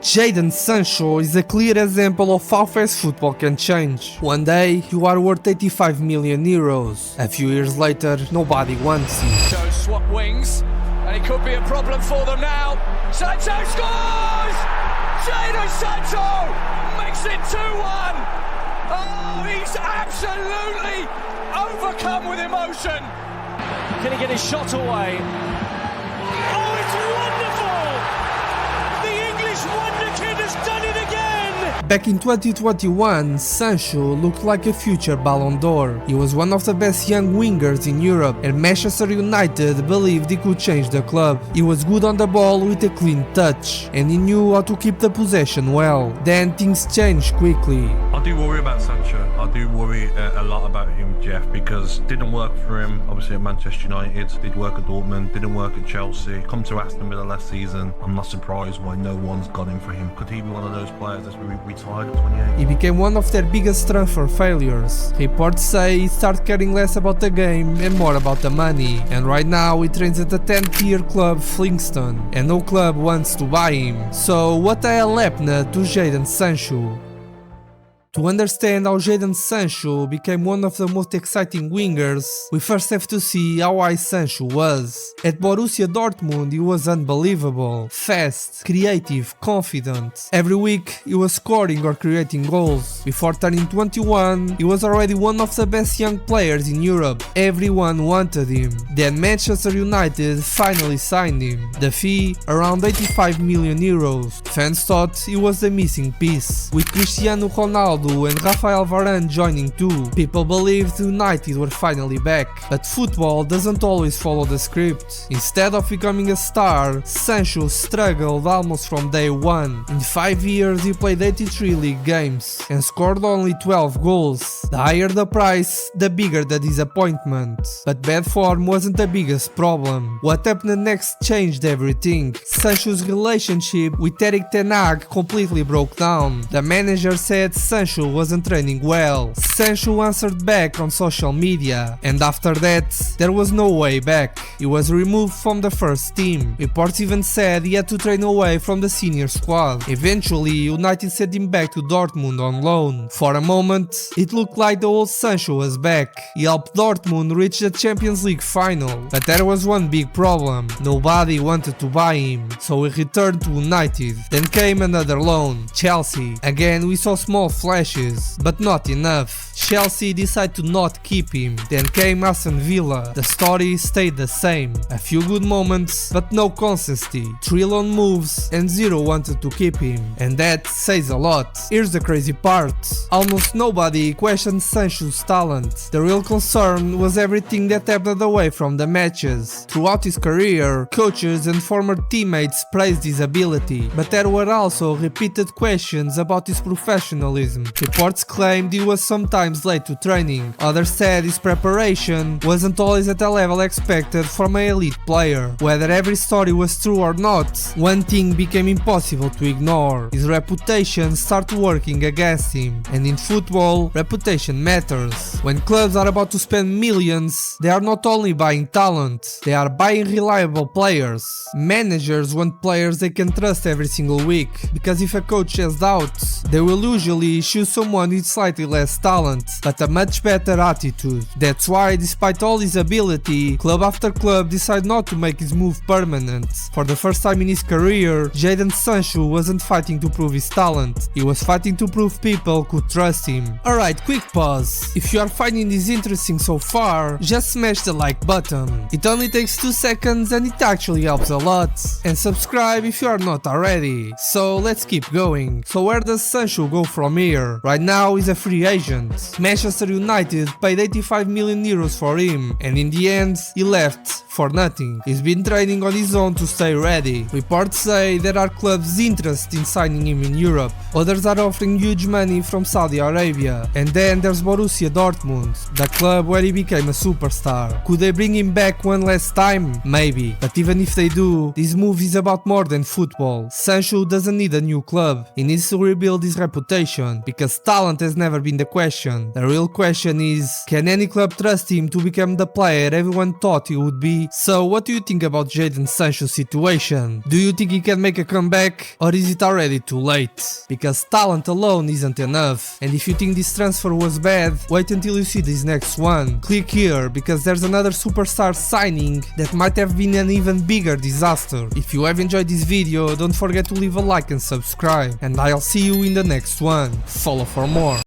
Jadon Sancho is a clear example of how fast football can change. One day you are worth 85 million euros. A few years later, nobody wants you. So swap wings, and it could be a problem for them now. Sancho scores! Jadon Sancho makes it 2-1. Oh, he's absolutely overcome with emotion. Can he get his shot away? Oh, it's wonderful! The English wonder kid has done it again! Back in 2021, Sancho looked like a future Ballon d'Or. He was one of the best young wingers in Europe, and Manchester United believed he could change the club. He was good on the ball with a clean touch, and he knew how to keep the possession well. Then things changed quickly. I do worry about Sancho. I do worry a lot about him, Jeff, because it didn't work for him, obviously at Manchester United, did work at Dortmund, didn't work at Chelsea, come to Aston Villa last season. I'm not surprised why no one's got him for him. Could he be one of those players that's retired at 28? He became one of their biggest transfer failures. Reports say he started caring less about the game and more about the money, and right now he trains at the 10th-tier club Flintstone, and no club wants to buy him. So what the hell happened to Jadon Sancho? To understand how Jadon Sancho became one of the most exciting wingers, we first have to see how high Sancho was. At Borussia Dortmund he was unbelievable, fast, creative, confident. Every week he was scoring or creating goals. Before turning 21, he was already one of the best young players in Europe. Everyone wanted him. Then Manchester United finally signed him. The fee, around 85 million euros. Fans thought he was the missing piece. With Cristiano Ronaldo and Rafael Varane joining too, people believed United were finally back. But football doesn't always follow the script. Instead of becoming a star, Sancho struggled almost from day one. In 5 years he played 83 league games and scored only 12 goals. The higher the price, the bigger the disappointment. But bad form wasn't the biggest problem. What happened next changed everything. Sancho's relationship with Erik ten Hag completely broke down. The manager said Sancho wasn't training well. Sancho answered back on social media, and after that, there was no way back. He was removed from the first team. Reports even said he had to train away from the senior squad. Eventually, United sent him back to Dortmund on loan. For a moment, it looked like the old Sancho was back. He helped Dortmund reach the Champions League final. But there was one big problem. Nobody wanted to buy him, so he returned to United. Then came another loan, Chelsea. Again, we saw small flashes, but not enough. Chelsea decided to not keep him. Then came Aston Villa. The story stayed the same. A few good moments, but no consistency. 3 loan moves and 0 wanted to keep him. And that says a lot. Here's the crazy part. Almost nobody questioned Sancho's talent. The real concern was everything that happened away from the matches. Throughout his career, coaches and former teammates praised his ability, but there were also repeated questions about his professionalism. Reports claimed he was sometimes late to training. Others said his preparation wasn't always at the level expected from an elite player. Whether every story was true or not, one thing became impossible to ignore. His reputation started working against him. And in football, reputation matters. When clubs are about to spend millions, they are not only buying talent, they are buying reliable players. Managers want players they can trust every single week, because if a coach has doubts, they will usually choose someone with slightly less talent, but a much better attitude. That's why, despite all his ability, club after club decided not to make his move permanent. For the first time in his career, Jadon Sancho wasn't fighting to prove his talent, he was fighting to prove people could trust him. Alright, quick pause. If you are finding this interesting so far, just smash the like button. It only takes 2 seconds and it actually helps a lot. And subscribe if you are not already. So let's keep going. So where does Sancho go from here? Right now he's a free agent. Manchester United paid 85 million euros for him, and in the end he left for nothing. He's been training on his own to stay ready. Reports say there are clubs interested in signing him in Europe. Others are offering huge money from Saudi Arabia. And then there's Borussia Dortmund, the club where he became a superstar. Could they bring him back one last time? Maybe. But even if they do, this move is about more than football. Sancho doesn't need a new club. He needs to rebuild his reputation, because because talent has never been the question. The real question is, can any club trust him to become the player everyone thought he would be? So what do you think about Jadon Sancho's situation? Do you think he can make a comeback, or is it already too late? Because talent alone isn't enough, and if you think this transfer was bad, wait until you see this next one. Click here, because there's another superstar signing that might have been an even bigger disaster. If you have enjoyed this video, don't forget to leave a like and subscribe, and I'll see you in the next one. Follow for more.